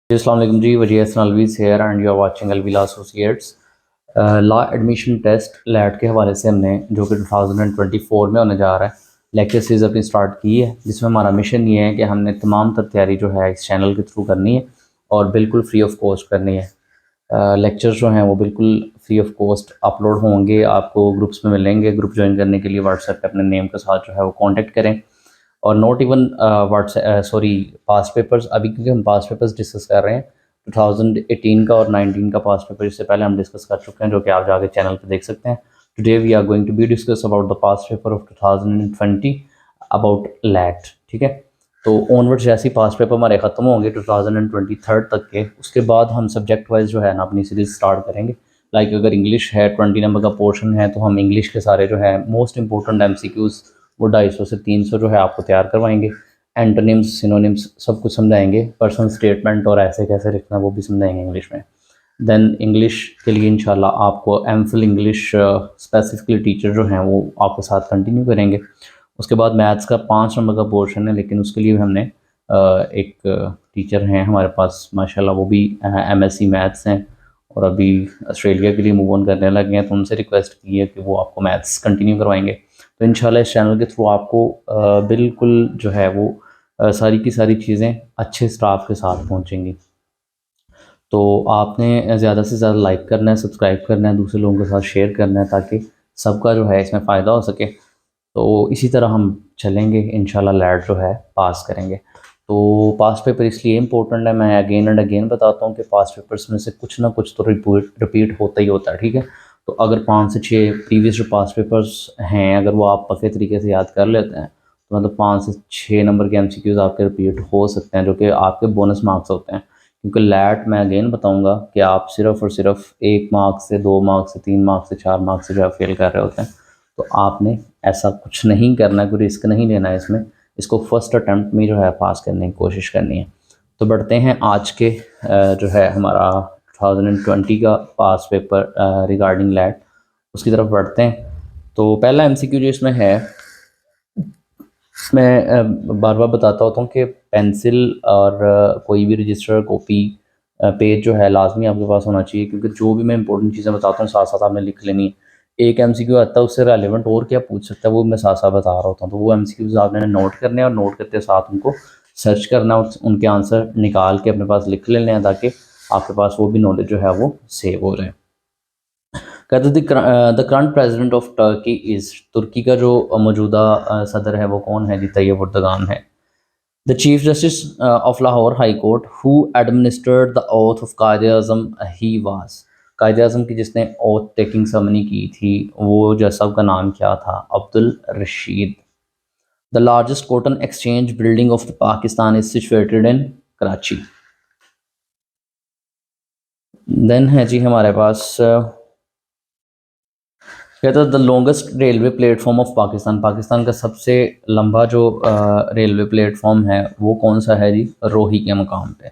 अस्सलाम वालेकुम जी, Waji Hasan Alvis here and you are watching Alvila associates. Law admission test LAT के हवाले से हमने जो कि 2024 में होने जा रहा है लेक्चर सीरीज़ अपनी स्टार्ट की है, जिसमें हमारा मिशन ये है कि हमने तमाम तर तैयारी जो है इस चैनल के थ्रू करनी है और बिल्कुल फ्री ऑफ कॉस्ट करनी है। लेक्चर्स जो हैं वो बिल्कुल फ्री ऑफ कॉस्ट अपलोड होंगे, आपको ग्रुप्स में मिलेंगे। ग्रुप ज्वाइन करने के लिए व्हाट्सएप पे अपने नेम के साथ जो है वो कॉन्टेक्ट करें। और नॉट इवन पास्ट पेपर्स, अभी क्योंकि हम पास्ट पेपर्स डिस्कस कर रहे हैं 2018 का और 19 का पास्ट पेपर इससे पहले हम डिस्कस कर चुके हैं, जो कि आप जाके चैनल पे देख सकते हैं। Today we are going to be discuss about the past paper of 2020 about LAT. ठीक है, तो ऑनवर्ड जैसे ही पास्ट पेपर हमारे ख़त्म होंगे 2023 तक के, उसके बाद हम सब्जेक्ट वाइज जो है ना अपनी सीरीज स्टार्ट करेंगे। लाइक अगर इंग्लिश है 20 नंबर का पोर्शन है तो हम इंग्लिश के सारे जो है मोस्ट इंपॉर्टेंट MCQs वो 250 से 300 जो है आपको तैयार करवाएंगे। एंटोनिम्स, सिनोनिम्स सब कुछ समझाएंगे। पर्सनल स्टेटमेंट और ऐसे कैसे लिखना वो भी समझाएंगे इंग्लिश में। देन इंग्लिश के लिए इंशाल्लाह आपको एमफिल इंग्लिश स्पेसिफिकली टीचर जो हैं वो आपके साथ कंटिन्यू करेंगे। उसके बाद मैथ्स का 5 नंबर का पोर्शन है, लेकिन उसके लिए हमने एक टीचर हैं हमारे पास माशाल्लाह, वो भी MSc मैथ्स हैं और अभी ऑस्ट्रेलिया के लिए मूव ऑन करने लगे हैं, तो उनसे रिक्वेस्ट की है कि वो आपको मैथ्स कंटिन्यू करवाएंगे। तो इंशाल्लाह इस चैनल के थ्रू आपको बिल्कुल जो है वो सारी की सारी चीज़ें अच्छे स्टाफ के साथ पहुंचेंगी। तो आपने ज़्यादा से ज़्यादा लाइक करना है, सब्सक्राइब करना है, दूसरे लोगों के साथ शेयर करना है, ताकि सबका जो है इसमें फ़ायदा हो सके। तो इसी तरह हम चलेंगे, इंशाल्लाह लैट जो है पास करेंगे। तो पास्ट पेपर इसलिए इम्पोर्टेंट है, मैं अगेन एंड अगेन बताता हूँ कि पास्ट पेपर्स में से कुछ ना कुछ तो रिपीट होता ही होता है। ठीक है, तो अगर 5 से 6 प्रीवियस जो पास्ट पेपर्स हैं अगर वो आप पक्के तरीके से याद कर लेते हैं तो मतलब 5 से 6 नंबर के MCQs आपके रिपीट हो सकते हैं, जो कि आपके बोनस मार्क्स होते हैं। क्योंकि लैट मैं अगेन बताऊंगा कि आप सिर्फ और सिर्फ 1 मार्क्स से 2 मार्क्स से 3 मार्क्स से 4 मार्क्स से जो है फेल कर रहे होते हैं। तो आपने ऐसा कुछ नहीं करना है, कोई रिस्क नहीं लेना है इसमें। इसको फर्स्ट अटैम्प्ट में जो है पास करने की कोशिश करनी है। तो बढ़ते हैं आज के जो है हमारा 2020 का पास पेपर रिगार्डिंग लैट, उसकी तरफ बढ़ते हैं। तो पहला MCQ जो इसमें है, मैं बार बार बताता होता हूँ कि पेंसिल और कोई भी रजिस्टर कॉपी पेज जो है लाजमी आपके पास होना चाहिए, क्योंकि जो भी मैं इंपॉर्टेंट चीज़ें बताता हूँ साथ साथ आपने लिख लेनी है। एक MCQ आता है, उससे रेलिवेंट और क्या पूछ सकता है वो मैं साथ साथ बता रहा होता हूँ। तो वो MCQs आपने नोट करने हैं और नोट करते साथ उनको सर्च करना और उनके आंसर निकाल के अपने पास लिख लेने हैं, ताकि आपके पास वो भी नॉलेज जो है वो सेव हो जाए। कहते the current president of Turkey is, तुर्की का जो मौजूदा सदर है वो कौन है जी? तैयब उर्दगान है। The chief justice of Lahore high court who administered the oath of कायदे आज़म ही वाज, कायदे आज़म की जिसने ओथ टेकिंग सेरेमनी की थी वो जज साहब का नाम क्या था? Abdul Rashid. The largest cotton exchange building of Pakistan is situated in Karachi. Then है जी हमारे पास कहता है the longest railway platform of Pakistan, Pakistan का सबसे लंबा जो रेलवे प्लेटफॉर्म है वो कौन सा है जी? रोही के मकाम पे।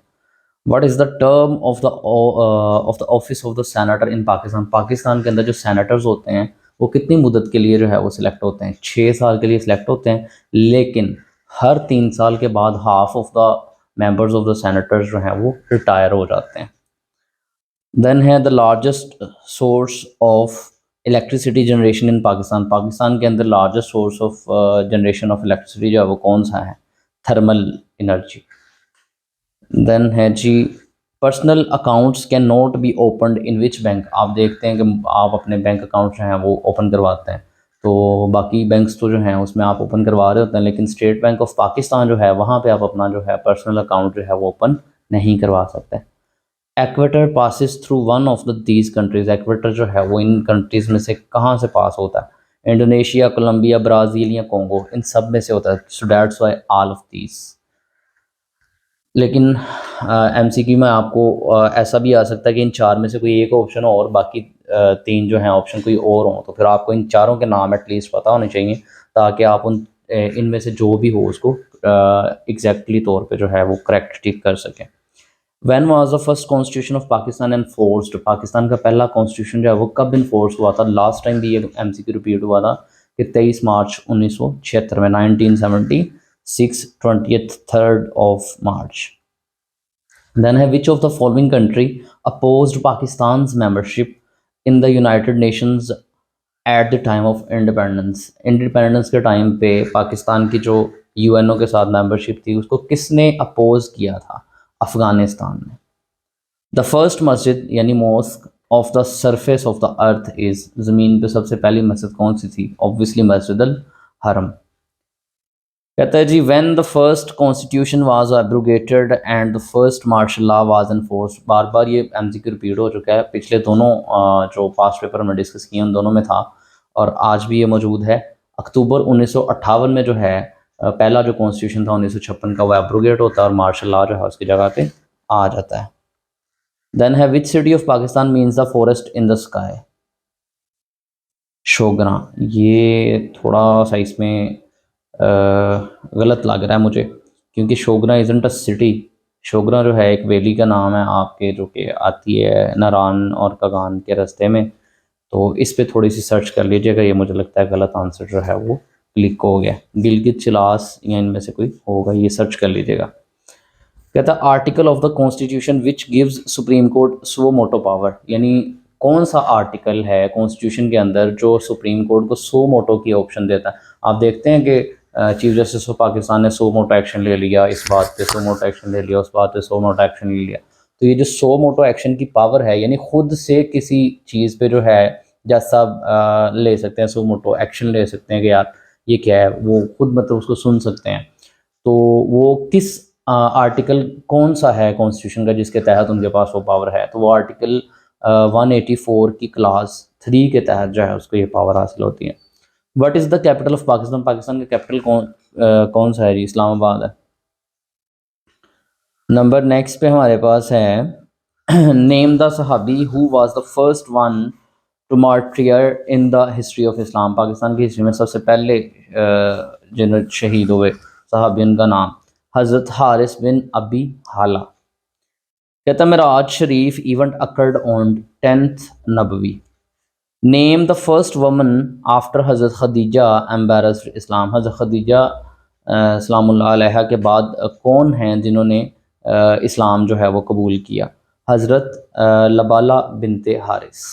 What is the term of the office of the senator in Pakistan, Pakistan के अंदर जो सेनेटर्स होते हैं वो कितनी मुद्दत के लिए जो है वो सिलेक्ट होते हैं? 6 साल के लिए सिलेक्ट होते हैं, लेकिन हर 3 साल के बाद half of the members of the senators जो हैं वो रिटायर हो जाते हैं। देन है the largest source of electricity generation in Pakistan, Pakistan के अंदर largest source of generation of electricity जो है वो कौन सा है? Thermal energy. देन है जी personal accounts can not be opened in which bank, आप देखते हैं कि आप अपने बैंक अकाउंट जो हैं वो ओपन करवाते हैं, तो बाकी बैंक्स तो जो हैं उसमें आप ओपन करवा रहे होते हैं, लेकिन स्टेट बैंक ऑफ पाकिस्तान जो है वहाँ पे आप अपना जो है पर्सनल अकाउंट जो है वो ओपन नहीं करवा सकते। Equator passes through one of the these countries, equator जो है वो इन कंट्रीज़ में से कहाँ से पास होता है? इंडोनेशिया, कोलंबिया, ब्राज़ील या कोंगो, इन सब में से होता है। So that's why all of these. लेकिन MCQ में आपको ऐसा भी आ सकता है कि इन 4 में से कोई एक ऑप्शन हो और बाकी 3 जो हैं ऑप्शन कोई और हों, तो फिर आपको इन चारों के नाम एटलीस्ट पता होने चाहिए, ताकि आप उन इनमें से जो भी हो उसको एग्जैक्टली तौर पे जो है वो करेक्ट टिक कर सकें। When was the first constitution of Pakistan enforced, Pakistan का पहला कॉन्स्टिट्यूशन जो है वो कब इन्फोर्स हुआ था? लास्ट टाइम भी ये MCQ रिपीट हुआ था कि 23 मार्च 1976 में, 1976, 20th 3rd of March। Then है विच of the following country opposed Pakistan's membership in the United Nations at the time of independence. Independence के टाइम पे पाकिस्तान की जो यूएनओ के साथ मेंबरशिप थी उसको किसने अपोज किया था? अफ़गानिस्तान ने। द फर्स्ट मस्जिद यानी mosque of the surface of the earth is, ज़मीन पे सबसे पहली मस्जिद कौन सी थी? ऑब्वियसली मस्जिद अल हरम। कहता है जी when the first constitution was abrogated and the first martial law was enforced. बार बार ये एमसीक्यू रिपीट हो चुका है, पिछले दोनों जो पास्ट पेपर हमने डिस्कस किए उन दोनों में था और आज भी ये मौजूद है। अक्टूबर 1958 में जो है पहला जो कॉन्स्टिट्यूशन था 1956 का वो एब्रोगेट होता है और मार्शल लॉ जो है उसकी जगह पे आ जाता है। देन है which city of Pakistan means the forest in the sky? Shogran. ये थोड़ा सा इसमें गलत लग रहा है मुझे, क्योंकि शोगना इज़ंट अ सिटी। शोगना जो है एक वैली का नाम है आपके, जो कि आती है नारान और कगान के रास्ते में। तो इस पे थोड़ी सी सर्च कर लीजिएगा, ये मुझे लगता है गलत आंसर जो है वो क्लिक हो गया। गिलगित चिलास या इनमें से कोई होगा, ये सर्च कर लीजिएगा। कहता है article of the constitution which gives supreme court suo motu power, यानी कौन सा आर्टिकल है कॉन्स्टिट्यूशन के अंदर जो सुप्रीम कोर्ट को सो मोटो की ऑप्शन देता है? आप देखते हैं कि चीफ जस्टिस ऑफ पाकिस्तान ने सो मोटो एक्शन ले लिया, इस बात पे सो मोटो एक्शन ले लिया, उस बात पे सो मोटो एक्शन ले लिया। तो ये जो सो मोटो एक्शन की पावर है, यानी खुद से किसी चीज़ पे जो है जैसा ले सकते हैं, सो मोटो एक्शन ले सकते हैं कि यार ये क्या है, वो खुद मतलब उसको सुन सकते हैं। तो वो किस आर्टिकल कौन सा है कॉन्स्टिट्यूशन का जिसके तहत उनके पास वो पावर है? तो वो आर्टिकल 184 की क्लास 3 के तहत जो है उसको ये पावर हासिल होती है। What is the capital of Pakistan? Pakistan का कैपिटल कौन सा है जी? इस्लामाबाद है। नंबर नेक्स्ट पे हमारे पास है नेम द सहाबी who was the first one two martyr in the history of Islam. Pakistan की हिस्ट्री में सबसे पहले जिन शहीद हुए सहाबी, उनका नाम हज़रत हारिस बिन अबी हाला। कहता मिराज शरीफ इवेंट अकर्ड ऑन 10th नबवी। Name the first woman after हज़रत खदीजा एम्बेरस्ड इस्लाम। हज़रत खदीजा सलामुल्लाह अलैहा के बाद कौन हैं जिन्होंने इस्लाम जो है वो कबूल किया? Hazrat Lubaba bint Haris.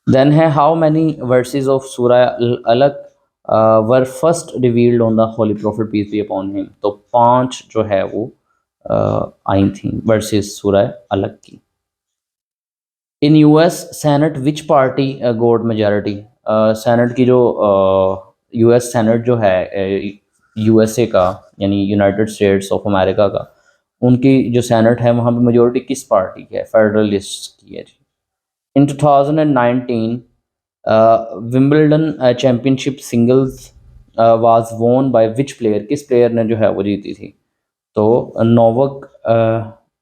Then है how many verses of surah Alaq were first revealed on the holy prophet peace be upon him. तो 5 जो है वो आई थी वर्सेस सूरह अलग की। इन US senate which party got majority? Senate की जो यूएस सेनेट जो है यूएसए का यानी यूनाइटेड स्टेट्स ऑफ अमेरिका का, उनकी जो सेनेट है वहाँ पे मेजॉरिटी किस पार्टी की है? फेडरलिस्ट की है जी। इन 2019 विम्बलडन चैम्पियनशिप सिंगल्स वाज वोन बाय विच प्लेयर? किस प्लेयर ने जो है वो जीती थी? तो नोवक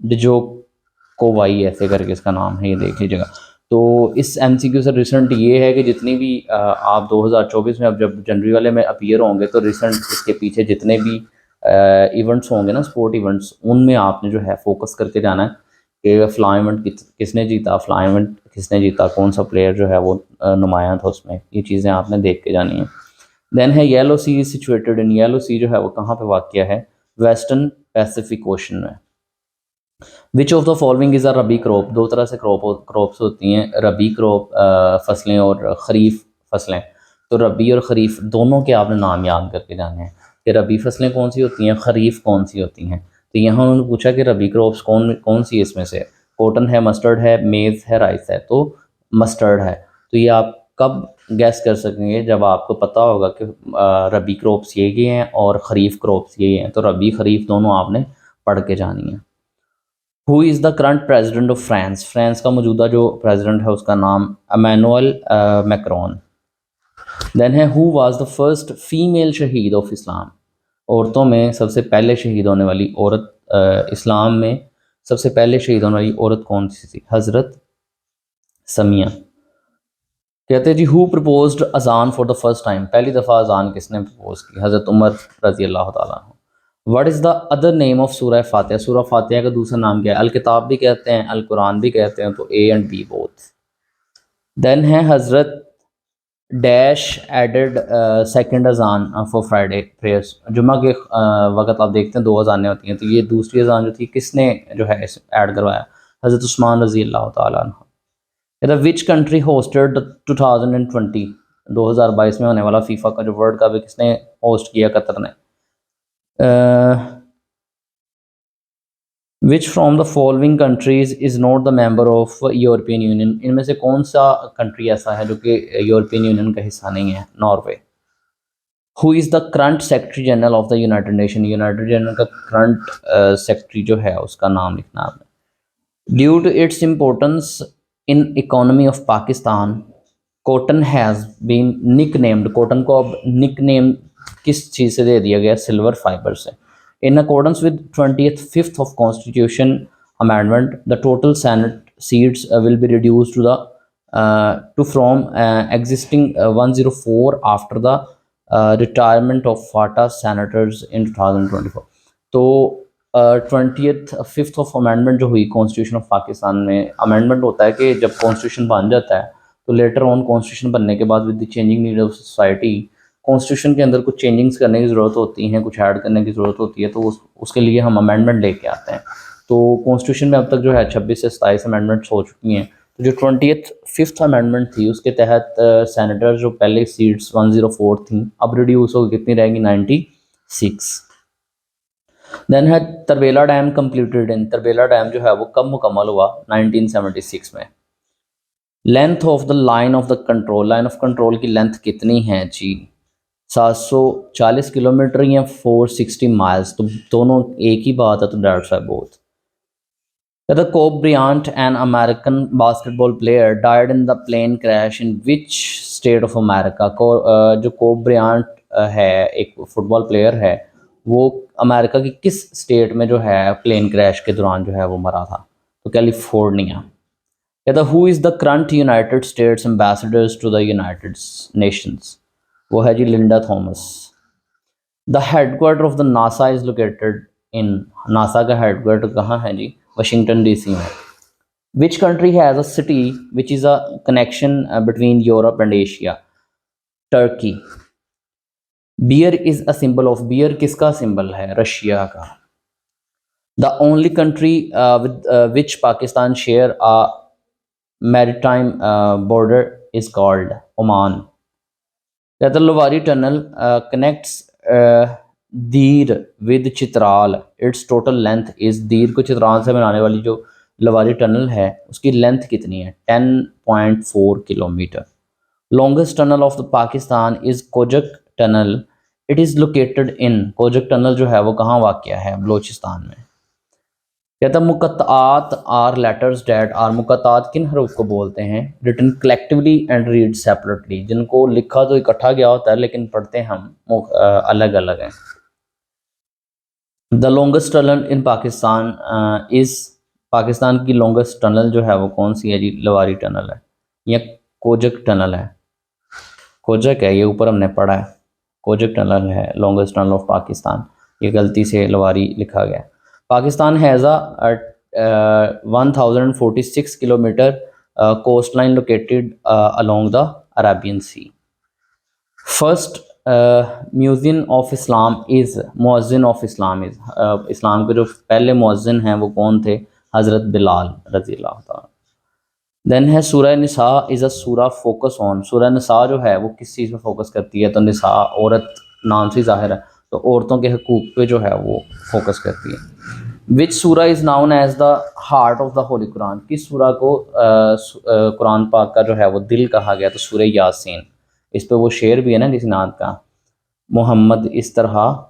डिजोकोवाई ऐसे करके इसका नाम है, ये देख लीजिएगा। तो इस एमसीक्यू से रिसेंट ये है कि जितनी भी आप 2024 में अब जब जनवरी वाले में अपीयर होंगे तो रिसेंट इसके पीछे जितने भी इवेंट्स होंगे ना, स्पोर्ट इवेंट्स, उनमें आपने जो है फोकस करके जाना है कि फ़लाँ इवेंट किसने जीता, फ़लाँ इवेंट किसने जीता, कौन सा प्लेयर जो है वो नुमायाँ था उसमें, ये चीज़ें आपने देख के जानी है। देन है Yellow Sea situated in. Yellow Sea जो है वो कहाँ पे वाक़या है? वेस्टर्न पैसिफिक ओशन में। विच of the following is a rabi crop? दो तरह से क्रॉप्स होती हैं, रबी क्रॉप फसलें और ख़रीफ फसलें। तो रबी और ख़रीफ दोनों के आपने नाम याद करके जाने हैं कि रबी फसलें कौन सी होती हैं, ख़रीफ कौन सी होती हैं। तो यहाँ उन्होंने पूछा कि रबी क्रॉप्स कौन कौन सी इसमें से? कॉटन है, मस्टर्ड है, मेज़ है, राइस है। तो मस्टर्ड है। तो ये आप कब गैस कर सकेंगे? जब आपको पता होगा कि रबी क्रॉप्स ये हैं और ख़रीफ क्रॉप्स ये हैं। तो रबी ख़रीफ दोनों आपने पढ़ के जानी है। Who is the current president of France? France का मौजूदा जो प्रेसिडेंट है उसका नाम इमैनुअल मैक्रोन। देन है who was the first female शहीद ऑफ इस्लाम? औरतों में सबसे पहले शहीद होने वाली औरत, इस्लाम में सबसे पहले शहीद होने वाली औरत कौन सी थी? हज़रत समिया। कहते हैं जी हु प्रपोज्ड अजान फॉर द फर्स्ट टाइम? पहली दफ़ा अजान किसने प्रपोज की? हज़रत उमर रज़ी अल्लाह तआला अन्हु। What is the other name of सूरह फातिहा? सूरह फातिहा का दूसरा नाम क्या है? अल किताब भी कहते हैं, अल कुरान भी कहते हैं, तो A and B both. Then है Hazrat dash added second azan for Friday prayers. जुम्मा के वक़्त आप देखते हैं 2 अज़ानें होती हैं, तो ये दूसरी अज़ान जो थी किसने जो है इस ऐड करवाया? हज़रत उस्मान रज़ी अल्लाह तआला अन्हु। कहता विच कंट्री होस्टेड द 2020 2022 में होने वाला फीफा का जो वर्ल्ड कप है किसने होस्ट किया? कतर ने। Which from the following countries is not the member of European union. इनमें से कौन सा कंट्री ऐसा है जो कि यूरोपियन यूनियन का हिस्सा नहीं है? Norway. Who is the current secretary general of the United Nation. United general का करंट सेक्रेटरी जो है उसका नाम लिखना आपने। Due to its importance in economy of Pakistan, cotton has been nick named. Cotton को अब निक नेम किस चीज़ से दे दिया गया? सिल्वर फाइबर से। In accordance with 25th of constitution amendment, the total senate seats will be reduce to the two from existing 104 after the retirement of FATA senators in 2024। तो 25th of amendment जो हुई constitution of Pakistan में, amendment होता है कि जब constitution बन जाता है तो लेटर ऑन कॉन्स्टिट्यूशन बनने के बाद with the changing need of society constitution के अंदर कुछ चेंजिंग्स करने की ज़रूरत होती हैं, कुछ ऐड करने की ज़रूरत होती है, तो उसके लिए हम अमेंडमेंट लेके आते हैं। तो कॉन्स्टिट्यूशन में अब तक जो है 26 से 27 अमेंडमेंट्स हो चुकी हैं। तो जो 25th अमेंडमेंट थी उसके तहत सेनेटर जो पहले सीट्स 104 थी अब रिड्यूस हो कितनी रहेंगी? 96। देन है Tarbela dam completed in. Tarbela dam जो है वो कब मुकम्मल हुआ? 1976 में। Length of the line of the control. Line of control की लेंथ कितनी है जी? 740 किलोमीटर या 460 माइल्स। तो दोनों एक ही बात है, तो dates are both. The Kobe Bryant, an American basketball player, died in the plane crash in which state of America? जो कोब ब्रियांट है एक फुटबॉल प्लेयर है, वो अमेरिका की किस स्टेट में जो है प्लेन क्रैश के दौरान जो है वो मरा था? तो कैलिफोर्निया। कहता who is the current United States ambassadors to the United Nations? वो है जी Linda Thomas. The headquarter of the NASA is located in. NASA का हेडक्वार्टर कहाँ है जी? वाशिंगटन डीसी में। Which country has a city which is a connection between Europe and Asia? Turkey. Beer is a symbol of। beer किसका symbol है? Russia का। The only country with which Pakistan share a maritime border is called Oman. The Luwari tunnel connects दीर with Chitral. It's total length is. दीर को चित्राल से बनाने वाली जो लवारी टनल है उसकी लेंथ कितनी है? 10.4 kilometre. Longest tunnel of the Pakistan is Khojak tunnel. It is located in. Khojak tunnel जो है वो कहाँ वाक़या है? बलोचिस्तान में। कहता मुकत्तात आर लेटर्स डैट आर। मुकत्तात किन हरूफ को बोलते हैं? Written collectively and read separately. जिनको लिखा तो इकट्ठा गया होता है लेकिन पढ़ते हम अलग अलग हैं। The longest tunnel in Pakistan is. Pakistan की लॉन्गेस्ट टनल जो है वो कौन सी है जी? लवारी टनल है या कोजक टनल है? कोजक है, ये ऊपर हमने पढ़ा है। कोजक टनल है लॉन्गेस्ट टनल ऑफ पाकिस्तान। ये गलती से लवारी लिखा गया। Pakistan has a 1046 kilometre coast line located along the Arabian Sea. First muezzin of Islam is. मुअज्जिन ऑफ इस्लाम इज़। इस्लाम के जो पहले मुअज्जिन हैं वो कौन थे? हज़रत बिलाल रज़ी अल्लाह तआला। देन है सूरह निसा इज़ अ सूरा फोकस ऑन। सूरह निसा जो है वो किस चीज़ पे फोकस करती है? तो निसा औरत नाम से ज़ाहिर है, तो औरतों के हकूक़ पे जो है वो फोकस करती है। Which surah is known as the heart of the holy Quran. किस सूरा को कुरान पाक का जो है वो दिल कहा गया? तो सूरह यासीन। इस पे वो शेर भी है ना किसी नात का, मोहम्मद इस तरह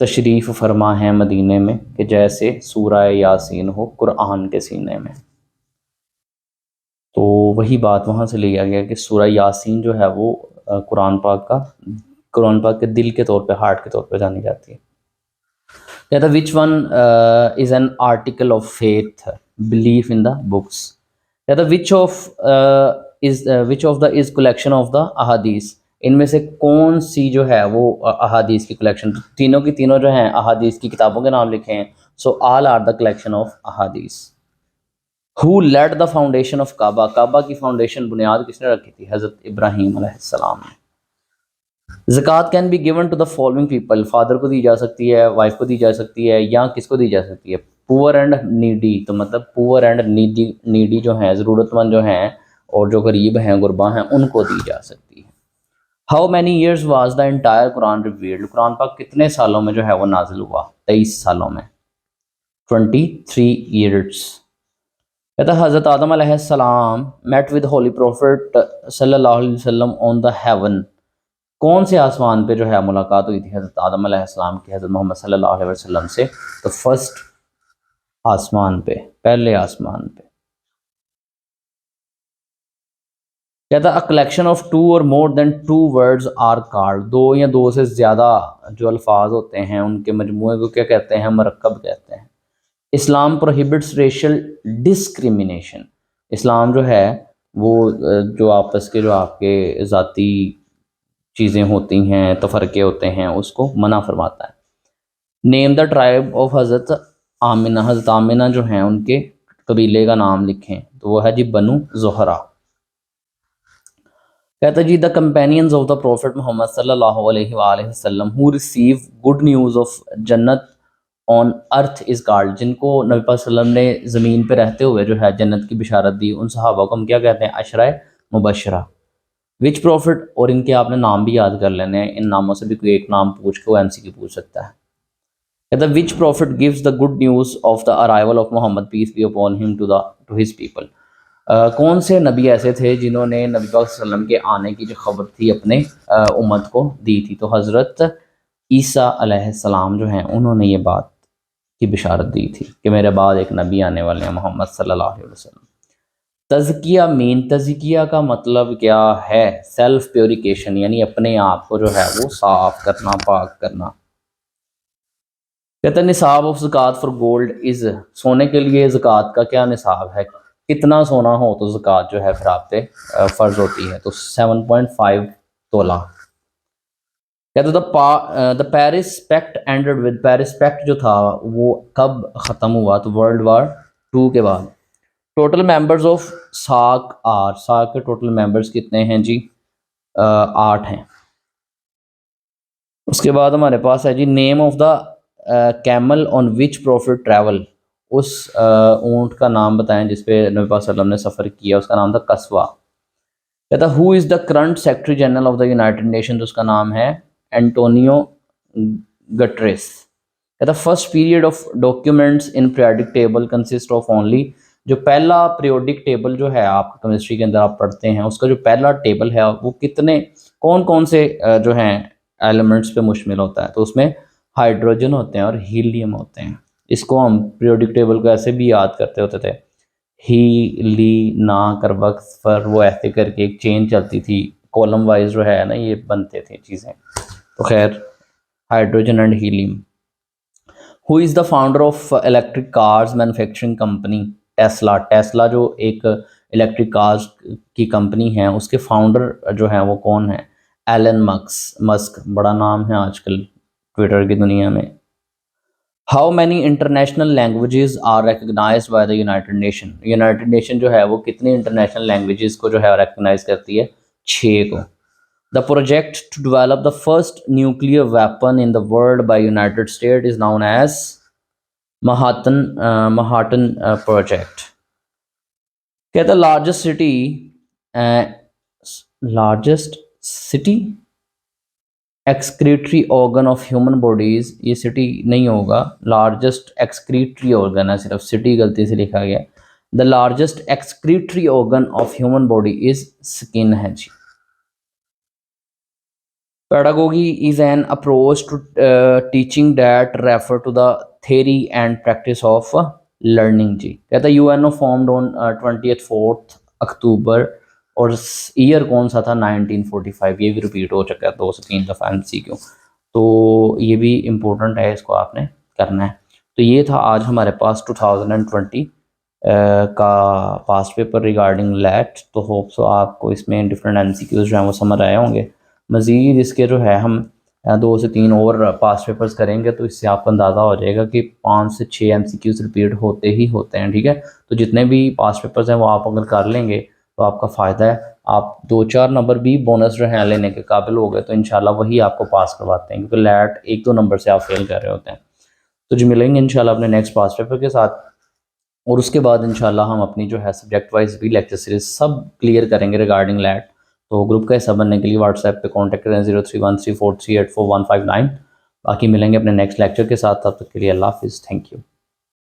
तशरीफ़ फरमा है मदीने में कि जैसे सूरह यासीन हो कुरान के सीने में। तो वही बात वहाँ से लिया गया कि सूरह यासीन जो है वो कुरान पाक के दिल के तौर पे, हार्ट के तौर पे जानी जाती है। कहता which one is an article of faith belief in the books. कहता which of the is collection of the अहादीस। इनमें से कौन सी जो है वो अहादीस की कलेक्शन? तो तीनों की तीनों जो हैं अहादीस की किताबों के नाम लिखे हैं। So all are the collection of अहादीस। Who laid the foundation of Kaaba, काबा की फाउंडेशन बुनियाद किसने रखी थी? हज़रत इब्राहीम अलैहिस्सलाम ने। ज़कात can be given to the following people, father को दी जा सकती है, वाइफ को दी जा सकती है, या किसको दी जा सकती है? पुअर एंड नीडी, तो मतलब पुअर एंड नीडी जो हैं, ज़रूरतमंद जो हैं और जो गरीब हैं, गुरबा हैं, उनको दी जा सकती है। How many years was the entire Quran revealed, Quran पाक कितने सालों में जो है वो नाजिल हुआ? 23 सालों में, 23 ईयर्स। कहता हज़रत आदम अलैहिस्सलाम मेट विद होली प्रॉफिट सल्लल्लाहु अलैहि वसल्लम ऑन द हेवन, कौन से आसमान पे जो है मुलाकात हुई थी हज़रत आदम अलैहिस्सलाम की हज़रत मोहम्मद सल्लल्लाहु अलैहि वसल्लम से? तो फर्स्ट आसमान पे, पहले आसमान पे। कहता अ कलेक्शन ऑफ टू और more than two words are called, दो या दो से ज़्यादा जो अल्फाज होते हैं उनके मजमूए को क्या कहते हैं? मरकब कहते हैं। इस्लाम प्रोहिबिट्स रेशियल डिस्क्रिमिनेशन, इस्लाम जो है वो जो आपस के जो आपके ज़ाती चीज़ें होती हैं, तफरके होते हैं, उसको मना फरमाता है। नेम द ट्राइब ऑफ हज़रत आमिना, हज़रत आमिना जो हैं उनके कबीले का नाम लिखें, तो वो है जी बनु ज़ोहरा। कहता जी the companions of the prophet Muhammad सल्लल्लाहु अलैहि वसल्लम who receive good news of जन्नत ऑन अर्थ इज़ कॉल्ड, जिनको नबी पाक सल्लल्लाहु अलैहि वसल्लम ने ज़मीन पे रहते हुए जो है जन्नत की बिशारत दी, उन सहाबा को हम क्या कहते हैं? अशराए मुबशरा। विच प्रॉफिट, और इनके आपने नाम भी याद कर लेने हैं, इन नामों से भी कोई एक नाम पूछ के वो MCQ पूछ सकता है। कहता which prophet gives the good news of the arrival of Muhammad peace be upon him to his people, कौन से नबी ऐसे थे जिन्होंने नबी पाक सल्लल्लाहु अलैहि वसल्लम के आने की जो खबर थी अपने उम्मत को दी थी? तो हज़रत ईसा अलैहिस्सलाम जो हैं उन्होंने ये बात की बिशारत दी थी कि मेरे बाद एक नबी आने वाले हैं मोहम्मद सल्लल्लाहु अलैहि वसल्लम। तज़किया मीन, तज़किया का मतलब क्या है? सेल्फ प्योरिकेशन, यानी अपने आप को जो है वो साफ़ करना, पाक करना। कहते हैं निसाब ऑफ ज़कात फॉर गोल्ड इज़, सोने के लिए ज़कात का क्या निसाब है? कितना सोना हो तो ज़कात जो है फिर आप पे फ़र्ज़ होती है? तो 7.5 तोला। कहते the Paris pact ended with, Paris pact जो था वो कब ख़त्म हुआ? तो वर्ल्ड वार 2 के बाद। टोटल मेंबर्स ऑफ साक आर, साक के टोटल मेंबर्स कितने हैं जी? 8 हैं। उसके बाद हमारे पास है जी name of the camel on which prophet travel, उस ऊँट का नाम बताएं जिस पे नबी पाक सल्लल्लाहु अलैहि वसल्लम ने सफ़र किया, उसका नाम था कस्वा। कहता who is the current secretary general of the United nation, तो उसका नाम है एंटोनियो गटरेस। कहता first period of documents in periodic table consist of only, जो पहला पीरियोडिक टेबल जो है आपका केमिस्ट्री के अंदर आप पढ़ते हैं, उसका जो पहला टेबल है वो कितने कौन कौन से जो हैं एलिमेंट्स पे मुश्तमिल होता है? तो उसमें हाइड्रोजन होते हैं और हीलियम होते हैं। इसको हम पीरियोडिक टेबल को ऐसे भी याद करते होते थे, ही ली ना कर वक्त पर वो ऐसे करके एक चेन चलती थी, कॉलम वाइज जो है ना ये बनते थे चीज़ें। तो खैर hydrogen and helium. Who is the founder of electric cars manufacturing company? Tesla, Tesla जो एक इलेक्ट्रिक कार्स की कंपनी है उसके फाउंडर जो हैं वो कौन है? एलन मस्क, बड़ा नाम है आजकल ट्विटर की दुनिया में। How many international languages are recognized by the United Nation, United Nation जो है वो कितनी इंटरनेशनल लैंग्वेजेस को जो है रिकग्नाइज करती है? 6 को। The project to develop the first nuclear weapon in the world by United States is known as Manhattan project. कहता largest city excretory organ of human bodies, ये सिटी नहीं होगा, लार्जेस्ट एक्सक्रीटरी ऑर्गन है, सिर्फ city गलती से लिखा गया। The largest excretory organ of human body is skin है जी। Pedagogy is an approach to teaching that refer to the theory and practice of learning जी। कहता है यूएनओ फॉर्म्ड ऑन 24 अक्टूबर, और ईयर कौन सा था? 1945। ये भी रिपीट हो चुका है 2 से 3 दफ़ा MCQ, तो ये भी इम्पोर्टेंट है, इसको आपने करना है। तो ये था आज हमारे पास 2020 का पास्ट पेपर रिगार्डिंग लैट। तो होप सो आपको इसमें डिफरेंट MCQs जो हैं वो समझ आए होंगे। मज़ीद इसके जो है हम 2 से 3 और पास पेपर्स करेंगे तो इससे आपको अंदाज़ा हो जाएगा कि 5 से 6 MCQs रिपीट होते ही होते हैं, ठीक है। तो जितने भी पास पेपर्स हैं वो आप अगर कर लेंगे तो आपका फ़ायदा है, आप 2-4 नंबर भी बोनस जो हैं लेने के काबिल हो गए तो इंशाल्लाह वही आपको पास करवाते हैं, क्योंकि लैट 1-2 नंबर से आप फेल कर रहे होते हैं। तो जी मिलेंगे इंशाल्लाह अपने नेक्स्ट पास पेपर के साथ, और उसके बाद इंशाल्लाह हम अपनी जो है सब्जेक्ट वाइज भी लेक्चर सीरीज सब क्लियर करेंगे रिगार्डिंग लैट। तो ग्रुप का हिस्सा बनने के लिए व्हाट्सएप पे कांटेक्ट करें 031343845159। बाकी मिलेंगे अपने नेक्स्ट लेक्चर के साथ, तब तक के लिए अल्लाह हाफिज़, थैंक यू।